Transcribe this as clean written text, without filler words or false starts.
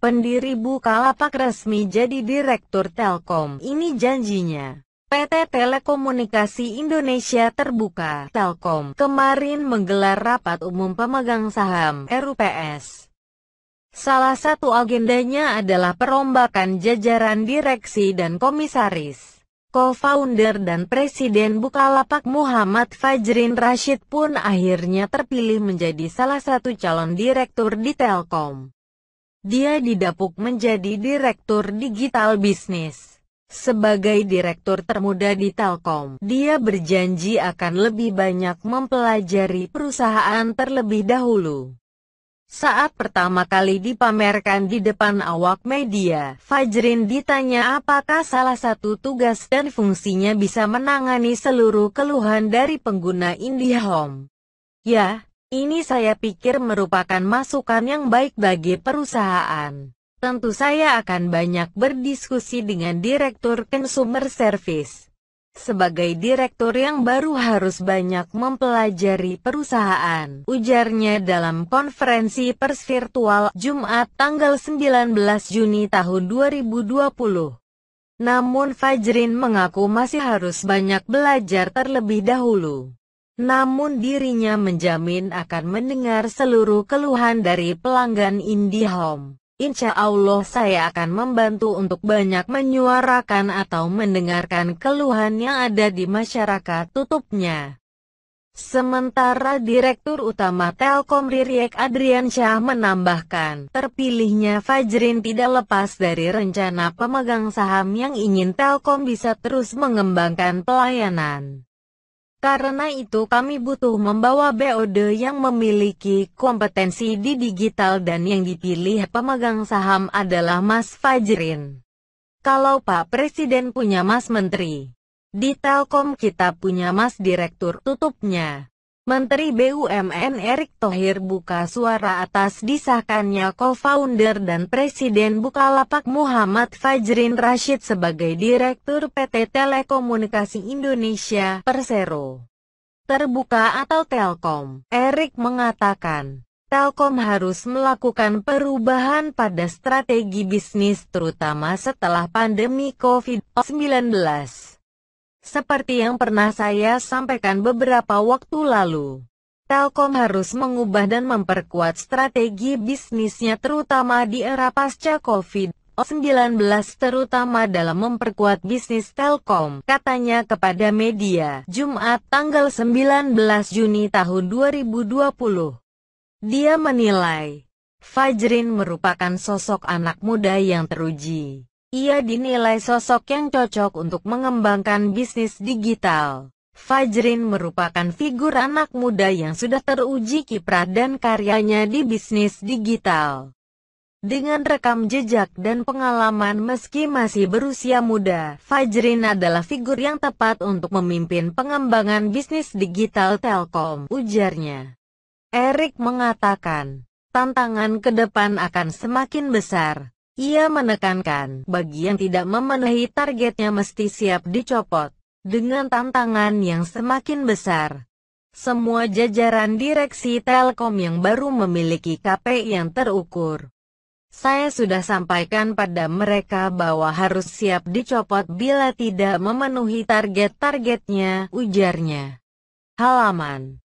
Pendiri Bukalapak resmi jadi Direktur Telkom. Ini janjinya. PT Telekomunikasi Indonesia Terbuka Telkom kemarin menggelar rapat umum pemegang saham (RUPS). Salah satu agendanya adalah perombakan jajaran direksi dan komisaris. Co-founder dan Presiden Bukalapak Muhammad Fajrin Rashid pun akhirnya terpilih menjadi salah satu calon direktur di Telkom. Dia didapuk menjadi Direktur Digital Bisnis. Sebagai direktur termuda di Telkom, dia berjanji akan lebih banyak mempelajari perusahaan terlebih dahulu. Saat pertama kali dipamerkan di depan awak media, Fajrin ditanya apakah salah satu tugas dan fungsinya bisa menangani seluruh keluhan dari pengguna IndiHome. Ya, ini saya pikir merupakan masukan yang baik bagi perusahaan. Tentu saya akan banyak berdiskusi dengan Direktur Consumer Service. Sebagai direktur yang baru harus banyak mempelajari perusahaan, ujarnya dalam konferensi pers virtual Jumat tanggal 19 Juni tahun 2020. Namun Fajrin mengaku masih harus banyak belajar terlebih dahulu. Namun dirinya menjamin akan mendengar seluruh keluhan dari pelanggan IndiHome. Insya Allah saya akan membantu untuk banyak menyuarakan atau mendengarkan keluhan yang ada di masyarakat, tutupnya. Sementara Direktur Utama Telkom Riryek Adriansyah menambahkan, terpilihnya Fajrin tidak lepas dari rencana pemegang saham yang ingin Telkom bisa terus mengembangkan pelayanan. Karena itu kami butuh membawa BOD yang memiliki kompetensi di digital dan yang dipilih pemegang saham adalah Mas Fajrin. Kalau Pak Presiden punya Mas Menteri, di Telkom kita punya Mas Direktur, tutupnya. Menteri BUMN Erick Thohir buka suara atas disahkannya co-founder dan Presiden Bukalapak Muhammad Fajrin Rashid sebagai Direktur PT Telekomunikasi Indonesia Persero Terbuka atau Telkom. Erick mengatakan, Telkom harus melakukan perubahan pada strategi bisnis terutama setelah pandemi COVID-19. Seperti yang pernah saya sampaikan beberapa waktu lalu, Telkom harus mengubah dan memperkuat strategi bisnisnya terutama di era pasca COVID-19 terutama dalam memperkuat bisnis Telkom, katanya kepada media, Jumat tanggal 19 Juni tahun 2020. Dia menilai, Fajrin merupakan sosok anak muda yang teruji. Ia dinilai sosok yang cocok untuk mengembangkan bisnis digital. Fajrin merupakan figur anak muda yang sudah teruji kiprah dan karyanya di bisnis digital. Dengan rekam jejak dan pengalaman meski masih berusia muda, Fajrin adalah figur yang tepat untuk memimpin pengembangan bisnis digital Telkom, ujarnya. Erick mengatakan, tantangan ke depan akan semakin besar. Ia menekankan, bagi yang tidak memenuhi targetnya mesti siap dicopot. Dengan tantangan yang semakin besar, semua jajaran direksi Telkom yang baru memiliki KPI yang terukur. Saya sudah sampaikan pada mereka bahwa harus siap dicopot bila tidak memenuhi target-targetnya, ujarnya. Halaman